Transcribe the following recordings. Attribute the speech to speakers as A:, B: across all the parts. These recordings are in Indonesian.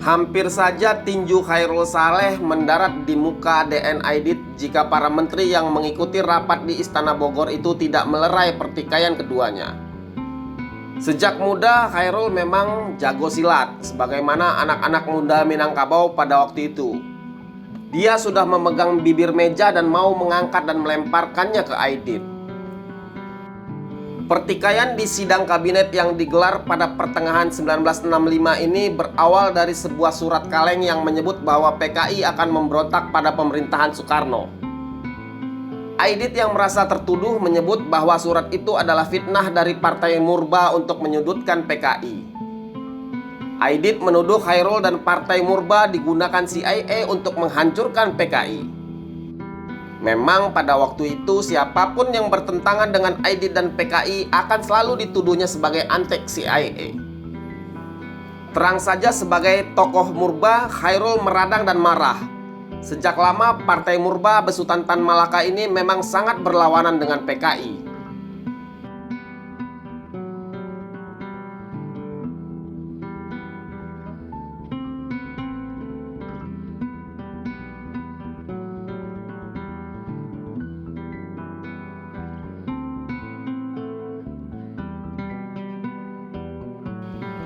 A: Hampir saja tinju Chairul Saleh mendarat di muka DN Aidit jika para menteri yang mengikuti rapat di Istana Bogor itu tidak melerai pertikaian keduanya. Sejak muda Chairul memang jago silat, sebagaimana anak-anak muda Minangkabau pada waktu itu. Dia sudah memegang bibir meja dan mau mengangkat dan melemparkannya ke Aidit. Pertikaian di sidang kabinet yang digelar pada pertengahan 1965 ini berawal dari sebuah surat kaleng yang menyebut bahwa PKI akan memberontak pada pemerintahan Soekarno. Aidit yang merasa tertuduh menyebut bahwa surat itu adalah fitnah dari Partai Murba untuk menyudutkan PKI. Aidit menuduh Chairul dan Partai Murba digunakan CIA untuk menghancurkan PKI. Memang pada waktu itu siapapun yang bertentangan dengan Aidit dan PKI akan selalu dituduhnya sebagai antek CIA. Terang saja sebagai tokoh Murba, Chairul meradang dan marah. Sejak lama Partai Murba besutan Tan Malaka ini memang sangat berlawanan dengan PKI.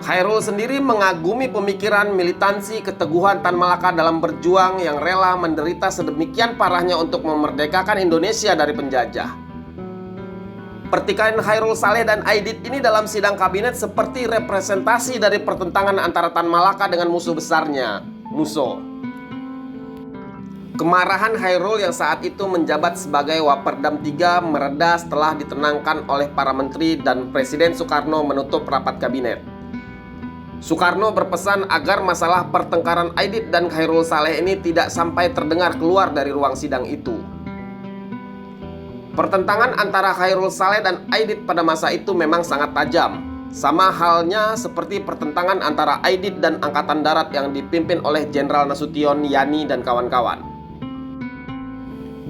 A: Chairul sendiri mengagumi pemikiran, militansi, keteguhan Tan Malaka dalam berjuang yang rela menderita sedemikian parahnya untuk memerdekakan Indonesia dari penjajah. Pertikaian Chairul Saleh dan Aidit ini dalam sidang kabinet seperti representasi dari pertentangan antara Tan Malaka dengan musuh besarnya, Musso. Kemarahan Chairul yang saat itu menjabat sebagai Waperdam III mereda setelah ditenangkan oleh para menteri dan Presiden Soekarno menutup rapat kabinet. Soekarno berpesan agar masalah pertengkaran Aidit dan Chairul Saleh ini tidak sampai terdengar keluar dari ruang sidang itu. Pertentangan antara Chairul Saleh dan Aidit pada masa itu memang sangat tajam. Sama halnya seperti pertentangan antara Aidit dan Angkatan Darat yang dipimpin oleh Jenderal Nasution, Yani, dan kawan-kawan.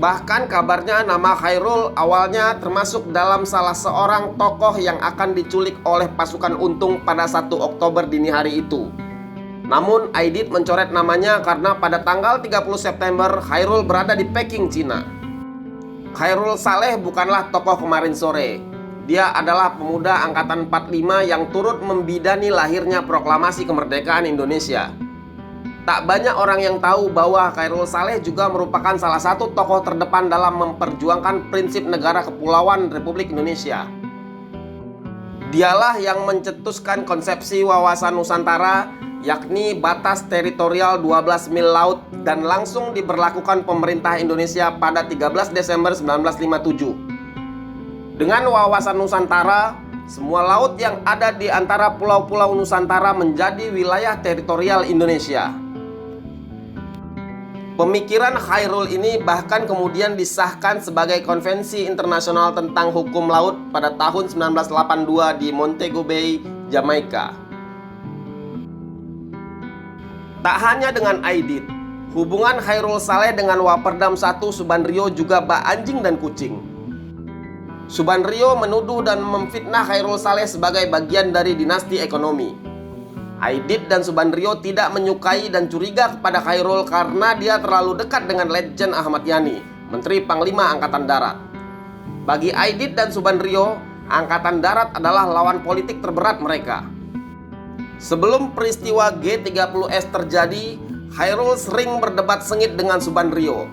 A: Bahkan kabarnya nama Chairul awalnya termasuk dalam salah seorang tokoh yang akan diculik oleh pasukan Untung pada 1 Oktober dini hari itu. Namun Aidit mencoret namanya karena pada tanggal 30 September Chairul berada di Peking, Cina. Chairul Saleh bukanlah tokoh kemarin sore. Dia adalah pemuda angkatan 45 yang turut membidani lahirnya proklamasi kemerdekaan Indonesia. Tak banyak orang yang tahu bahwa Chairul Saleh juga merupakan salah satu tokoh terdepan dalam memperjuangkan prinsip negara kepulauan Republik Indonesia. Dialah yang mencetuskan konsepsi wawasan Nusantara, yakni batas teritorial 12 mil laut dan langsung diberlakukan pemerintah Indonesia pada 13 Desember 1957. Dengan wawasan Nusantara, semua laut yang ada di antara pulau-pulau Nusantara menjadi wilayah teritorial Indonesia. Pemikiran Chairul ini bahkan kemudian disahkan sebagai Konvensi Internasional tentang Hukum Laut pada tahun 1982 di Montego Bay, Jamaika. Tak hanya dengan Aidit, hubungan Chairul Saleh dengan Waperdam I Subandrio juga bak anjing dan kucing. Subandrio menuduh dan memfitnah Chairul Saleh sebagai bagian dari dinasti ekonomi. Aidit dan Subandrio tidak menyukai dan curiga kepada Chairul karena dia terlalu dekat dengan Letjen Ahmad Yani, Menteri Panglima Angkatan Darat. Bagi Aidit dan Subandrio, Angkatan Darat adalah lawan politik terberat mereka. Sebelum peristiwa G30S terjadi, Chairul sering berdebat sengit dengan Subandrio.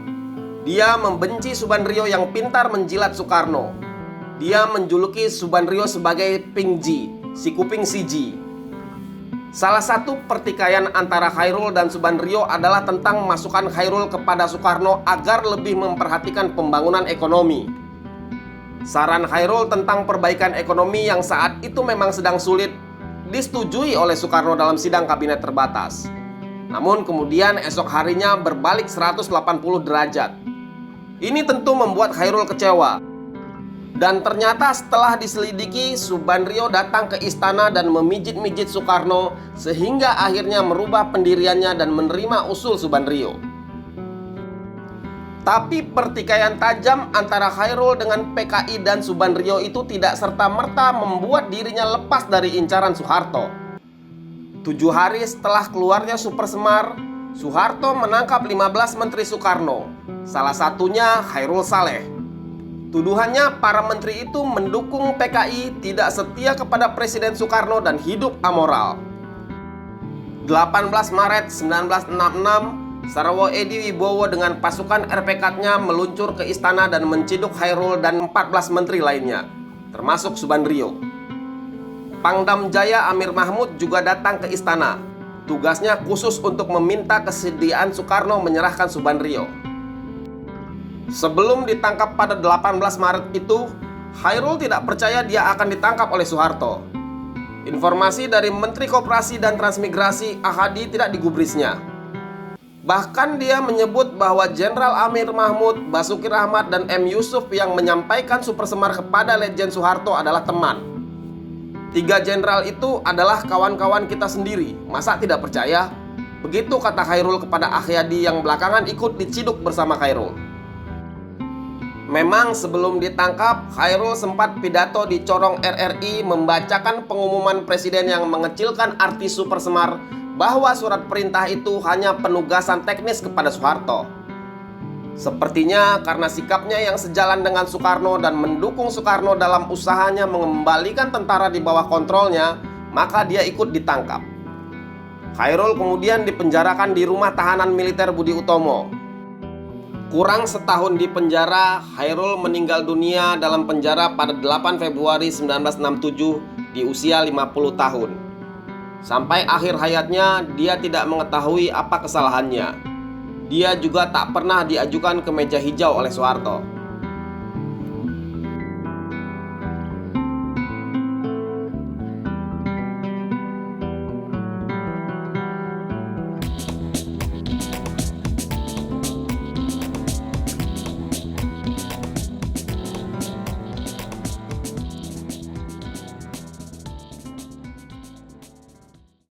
A: Dia membenci Subandrio yang pintar menjilat Soekarno. Dia menjuluki Subandrio sebagai Pingji, si kuping siji. Salah satu pertikaian antara Chairul dan Subandrio adalah tentang masukan Chairul kepada Soekarno agar lebih memperhatikan pembangunan ekonomi. Saran Chairul tentang perbaikan ekonomi yang saat itu memang sedang sulit disetujui oleh Soekarno dalam sidang kabinet terbatas. Namun kemudian esok harinya berbalik 180 derajat. Ini tentu membuat Chairul kecewa. Dan ternyata setelah diselidiki, Subandrio datang ke istana dan memijit-mijit Soekarno sehingga akhirnya merubah pendiriannya dan menerima usul Subandrio. Tapi pertikaian tajam antara Chairul dengan PKI dan Subandrio itu tidak serta-merta membuat dirinya lepas dari incaran Soeharto. 7 hari setelah keluarnya Super Semar, Soeharto menangkap 15 Menteri Soekarno, salah satunya Chairul Saleh. Tuduhannya para menteri itu mendukung PKI, tidak setia kepada Presiden Soekarno dan hidup amoral. 18 Maret 1966, Sarwo Edi Wibowo dengan pasukan RPK-nya meluncur ke istana dan menciduk Chairul dan 14 menteri lainnya, termasuk Subandrio. Pangdam Jaya Amir Mahmud juga datang ke istana. Tugasnya khusus untuk meminta kesediaan Soekarno menyerahkan Subandrio. Sebelum ditangkap pada 18 Maret itu, Chairul tidak percaya dia akan ditangkap oleh Soeharto. Informasi dari Menteri Koperasi dan Transmigrasi Ahadi tidak digubrisnya. Bahkan dia menyebut bahwa Jenderal Amir Mahmud, Basuki Rahmat, dan M. Yusuf yang menyampaikan Super Semar kepada Letjen Soeharto adalah teman. 3 jenderal itu adalah kawan-kawan kita sendiri, masa tidak percaya? Begitu kata Chairul kepada Ahyadi yang belakangan ikut diciduk bersama Chairul. Memang sebelum ditangkap, Chairul sempat pidato di Corong RRI membacakan pengumuman presiden yang mengecilkan arti Super Semar, bahwa surat perintah itu hanya penugasan teknis kepada Soeharto. Sepertinya karena sikapnya yang sejalan dengan Soekarno dan mendukung Soekarno dalam usahanya mengembalikan tentara di bawah kontrolnya, maka dia ikut ditangkap. Chairul kemudian dipenjarakan di rumah tahanan militer Budi Utomo. Kurang setahun di penjara, Chairul meninggal dunia dalam penjara pada 8 Februari 1967 di usia 50 tahun. Sampai akhir hayatnya, dia tidak mengetahui apa kesalahannya. Dia juga tak pernah diajukan ke meja hijau oleh Soeharto.